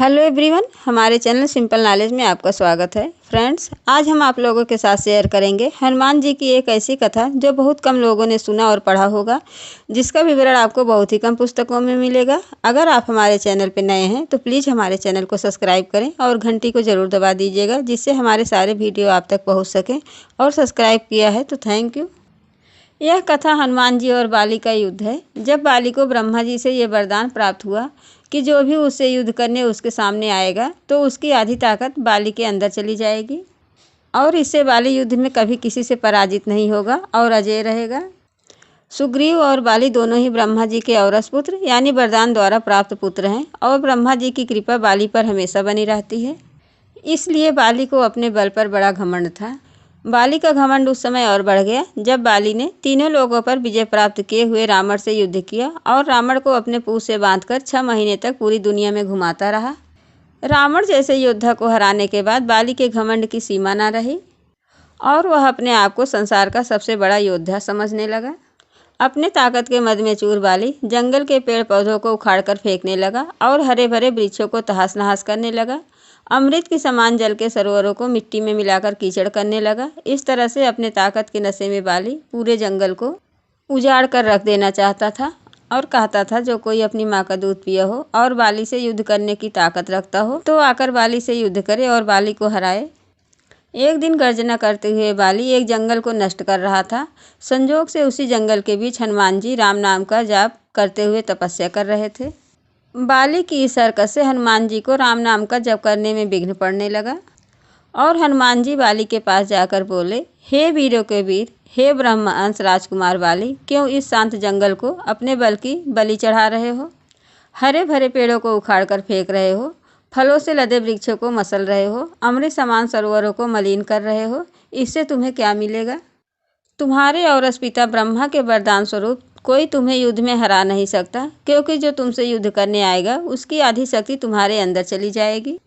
Hello everyone, हमारे channel simple knowledge में आपका स्वागत है। फ्रेंड्स, आज हम आप लोगों के साथ शेयर करेंगे हनुमान जी की एक ऐसी कथा जो बहुत कम लोगों ने सुना और पढ़ा होगा, जिसका विवरण आपको बहुत ही कम पुस्तकों में मिलेगा। अगर आप हमारे चैनल पर नए हैं तो प्लीज़ हमारे चैनल को सब्सक्राइब करें और घंटी को ज़रूर दबा दीजिएगा, जिससे हमारे सारे वीडियो आप तक पहुँच सकें। और सब्सक्राइब किया है तो थैंक यू। यह कथा हनुमान जी और बाली का युद्ध है। जब बाली को ब्रह्मा जी से ये वरदान प्राप्त हुआ कि जो भी उससे युद्ध करने उसके सामने आएगा तो उसकी आधी ताकत बाली के अंदर चली जाएगी और इससे बाली युद्ध में कभी किसी से पराजित नहीं होगा और अजय रहेगा। सुग्रीव और बाली दोनों ही ब्रह्मा जी के औरस पुत्र यानी वरदान द्वारा प्राप्त पुत्र हैं और ब्रह्मा जी की कृपा बाली पर हमेशा बनी रहती है। इसलिए बाली को अपने बल पर बड़ा घमंड था। बाली का घमंड उस समय और बढ़ गया जब बाली ने तीनों लोगों पर विजय प्राप्त किए हुए रावण से युद्ध किया और रावण को अपने पूंछ से बांधकर 6 महीने तक पूरी दुनिया में घुमाता रहा। रावण जैसे योद्धा को हराने के बाद बाली के घमंड की सीमा न रही और वह अपने आप को संसार का सबसे बड़ा योद्धा समझने लगा। अपने ताकत के मद में चूर बाली जंगल के पेड़ पौधों को उखाड़कर फेंकने लगा और हरे भरे वृक्षों को तहस नहस करने लगा। अमृत के समान जल के सरोवरों को मिट्टी में मिलाकर कीचड़ करने लगा। इस तरह से अपने ताकत के नशे में बाली पूरे जंगल को उजाड़ कर रख देना चाहता था और कहता था जो कोई अपनी माँ का दूध पिया हो और बाली से युद्ध करने की ताकत रखता हो तो आकर बाली से युद्ध करे और बाली को हराए। एक दिन गर्जना करते हुए बाली एक जंगल को नष्ट कर रहा था। संजोग से उसी जंगल के बीच हनुमान जी राम नाम का जाप करते हुए तपस्या कर रहे थे। बाली की इस हरकत से हनुमान जी को राम नाम का जप करने में विघ्न पड़ने लगा और हनुमान जी बाली के पास जाकर बोले, हे वीरों के वीर, हे ब्रह्मअंश राजकुमार बाली, क्यों इस शांत जंगल को अपने बल की बलि चढ़ा रहे हो? हरे भरे पेड़ों को उखाड़ कर फेंक रहे हो, फलों से लदे वृक्षों को मसल रहे हो, अमृत समान सरोवरों को मलिन कर रहे हो। इससे तुम्हें क्या मिलेगा? तुम्हारे औरस पिता ब्रह्मा के वरदान स्वरूप कोई तुम्हें युद्ध में हरा नहीं सकता, क्योंकि जो तुमसे युद्ध करने आएगा उसकी आधी शक्ति तुम्हारे अंदर चली जाएगी।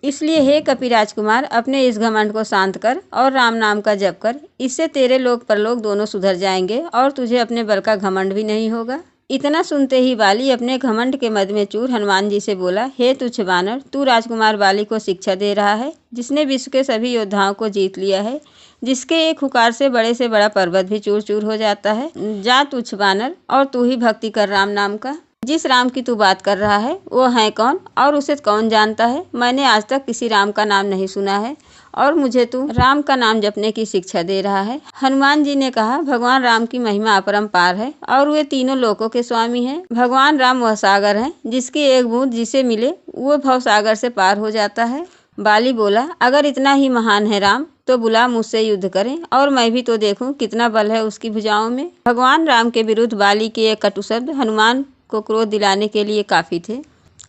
इसलिए हे कपि राजकुमार, अपने इस घमंड को शांत कर और राम नाम का जप कर। इससे तेरे लोक परलोक दोनों सुधर जाएंगे और तुझे अपने बल का घमंड भी नहीं होगा। इतना सुनते ही बाली अपने घमंड के मद में चूर हनुमान जी से बोला, हे तुच्छ बानर, तू राजकुमार बाली को शिक्षा दे रहा है, जिसने विश्व के सभी योद्धाओं को जीत लिया है, जिसके एक हुकार से बड़ा पर्वत भी चूर चूर हो जाता है। जा तुच्छ बानर, और तू ही भक्ति कर राम नाम का। जिस राम की तू बात कर रहा है वो है कौन और उसे कौन जानता है? मैंने आज तक किसी राम का नाम नहीं सुना है और मुझे तू राम का नाम जपने की शिक्षा दे रहा है। हनुमान जी ने कहा, भगवान राम की महिमा अपरंपार है और वे तीनों लोकों के स्वामी हैं। भगवान राम वह सागर हैं जिसकी एक बूंद जिसे मिले वो भव सागर से पार हो जाता है। बाली बोला, अगर इतना ही महान है राम तो बुला, मुझसे युद्ध करें और मैं भी तो देखूं कितना बल है उसकी भुजाओं में। भगवान राम के विरुद्ध बाली के एक कटु शब्द हनुमान को क्रोध दिलाने के लिए काफी थे।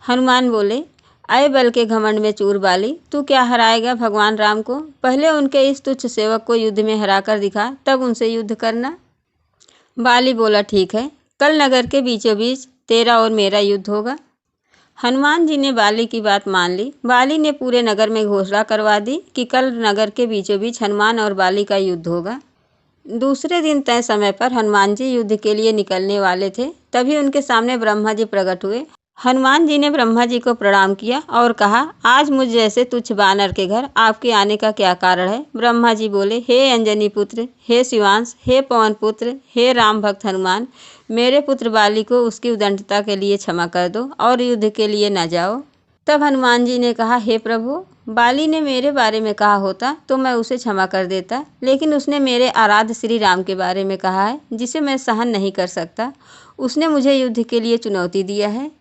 हनुमान बोले, अय बल के घमंड में चूर बाली, तू क्या हराएगा भगवान राम को? पहले उनके इस तुच्छ सेवक को युद्ध में हरा कर दिखा, तब उनसे युद्ध करना। बाली बोला, ठीक है, कल नगर के बीचों बीच तेरा और मेरा युद्ध होगा। हनुमान जी ने बाली की बात मान ली। बाली ने पूरे नगर में घोषणा करवा दी कि कल नगर के बीचों बीच हनुमान और बाली का युद्ध होगा। दूसरे दिन तय समय पर हनुमान जी युद्ध के लिए निकलने वाले थे, तभी उनके सामने ब्रह्मा जी प्रकट हुए। हनुमान जी ने ब्रह्मा जी को प्रणाम किया और कहा, आज मुझ जैसे तुच्छ बानर के घर आपके आने का क्या कारण है? ब्रह्मा जी बोले, हे अंजनी पुत्र, हे शिवांश, हे पवन पुत्र, हे राम भक्त हनुमान, मेरे पुत्र बाली को उसकी उदंडता के लिए क्षमा कर दो और युद्ध के लिए न जाओ। तब हनुमान जी ने कहा, हे प्रभु, बाली ने मेरे बारे में कहा होता तो मैं उसे क्षमा कर देता, लेकिन उसने मेरे आराध्य श्री राम के बारे में कहा है जिसे मैं सहन नहीं कर सकता। उसने मुझे युद्ध के लिए चुनौती दिया है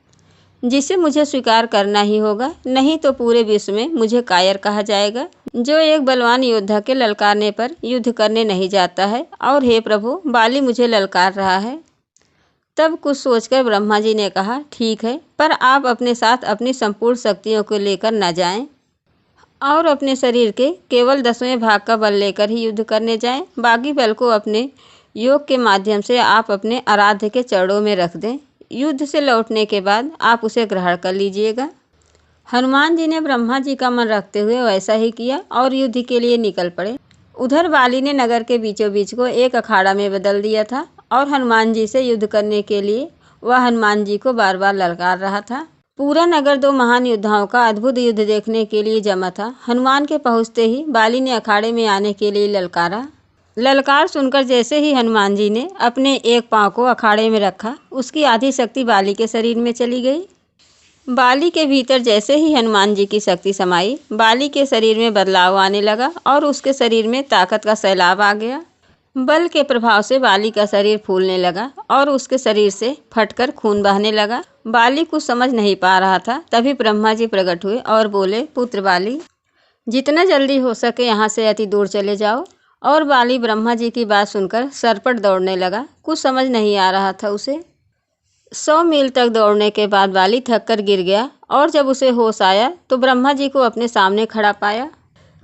जिसे मुझे स्वीकार करना ही होगा, नहीं तो पूरे विश्व में मुझे कायर कहा जाएगा, जो एक बलवान योद्धा के ललकारने पर युद्ध करने नहीं जाता है। और हे प्रभु, बाली मुझे ललकार रहा है। तब कुछ सोचकर ब्रह्मा जी ने कहा, ठीक है, पर आप अपने साथ अपनी संपूर्ण शक्तियों को लेकर न जाएं और अपने शरीर के केवल 10वें भाग का बल लेकर ही युद्ध करने जाएं। बाकी बल को अपने योग के माध्यम से आप अपने आराध्य के चरणों में रख दें। युद्ध से लौटने के बाद आप उसे ग्रहण कर लीजिएगा। हनुमान जी ने ब्रह्मा जी का मन रखते हुए वैसा ही किया और युद्ध के लिए निकल पड़े। उधर बाली ने नगर के बीचों बीच को एक अखाड़ा में बदल दिया था और हनुमान जी से युद्ध करने के लिए वह हनुमान जी को बार बार ललकार रहा था। पूरा नगर दो महान योद्धाओं का अद्भुत युद्ध देखने के लिए जमा था। हनुमान के पहुंचते ही बाली ने अखाड़े में आने के लिए ललकारा। ललकार सुनकर जैसे ही हनुमान जी ने अपने एक पांव को अखाड़े में रखा, उसकी आधी शक्ति बाली के शरीर में चली गई। बाली के भीतर जैसे ही हनुमान जी की शक्ति समाई, बाली के शरीर में बदलाव आने लगा और उसके शरीर में ताकत का सैलाब आ गया। बल के प्रभाव से बाली का शरीर फूलने लगा और उसके शरीर से फटकर खून बहने लगा। बाली कुछ समझ नहीं पा रहा था। तभी ब्रह्मा जी प्रकट हुए और बोले, पुत्र बाली, जितना जल्दी हो सके यहाँ से अति दूर चले जाओ। और बाली ब्रह्मा जी की बात सुनकर सरपट दौड़ने लगा। कुछ समझ नहीं आ रहा था उसे। 100 मील तक दौड़ने के बाद बाली थक कर गिर गया और जब उसे होश आया तो ब्रह्मा जी को अपने सामने खड़ा पाया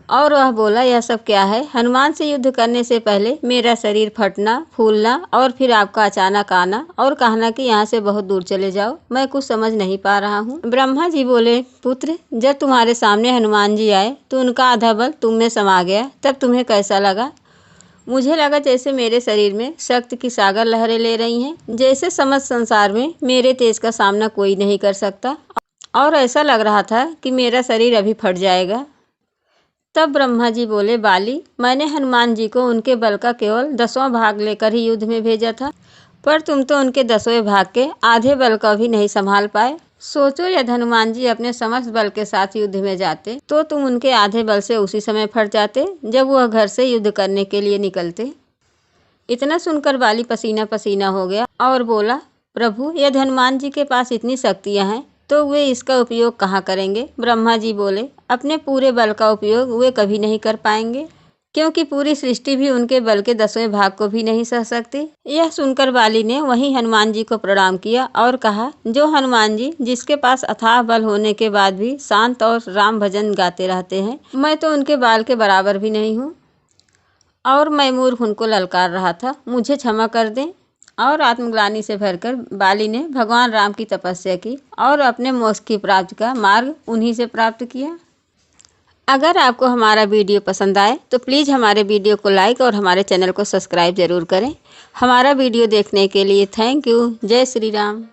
और वह बोला, यह सब क्या है? हनुमान से युद्ध करने से पहले मेरा शरीर फटना, फूलना और फिर आपका अचानक आना और कहना कि यहाँ से बहुत दूर चले जाओ। मैं कुछ समझ नहीं पा रहा हूँ। ब्रह्मा जी बोले, पुत्र, जब तुम्हारे सामने हनुमान जी आए तो उनका आधा बल तुम में समा गया, तब तुम्हें कैसा लगा? मुझे लगा जैसे मेरे शरीर में शक्ति की सागर लहरें ले रही हैं, जैसे समस्त संसार में मेरे तेज का सामना कोई नहीं कर सकता और ऐसा लग रहा था कि मेरा शरीर अभी फट जाएगा। तब ब्रह्मा जी बोले, बाली, मैंने हनुमान जी को उनके बल का केवल 10वां भाग लेकर ही युद्ध में भेजा था, पर तुम तो उनके 10वें भाग के आधे बल का भी नहीं संभाल पाए। सोचो, यदि हनुमान जी अपने समस्त बल के साथ युद्ध में जाते तो तुम उनके आधे बल से उसी समय फट जाते जब वह घर से युद्ध करने के लिए निकलते। इतना सुनकर बाली पसीना पसीना हो गया और बोला, प्रभु, यदि हनुमान जी के पास इतनी शक्तियाँ हैं तो वे इसका उपयोग कहाँ करेंगे? ब्रह्मा जी बोले, अपने पूरे बल का उपयोग वे कभी नहीं कर पाएंगे, क्योंकि पूरी सृष्टि भी उनके बल के 10वें भाग को भी नहीं सह सकती। यह सुनकर बाली ने वहीं हनुमान जी को प्रणाम किया और कहा, जो हनुमान जी जिसके पास अथाह बल होने के बाद भी शांत और राम भजन गाते रहते हैं, मैं तो उनके बाल के बराबर भी नहीं हूँ और मैं मूर्ख उनको ललकार रहा था, मुझे क्षमा कर दें। और आत्मग्लानि से भरकर बाली ने भगवान राम की तपस्या की और अपने मोक्ष की प्राप्ति का मार्ग उन्हीं से प्राप्त किया। अगर आपको हमारा वीडियो पसंद आए तो प्लीज़ हमारे वीडियो को लाइक और हमारे चैनल को सब्सक्राइब ज़रूर करें। हमारा वीडियो देखने के लिए थैंक यू। जय श्री राम।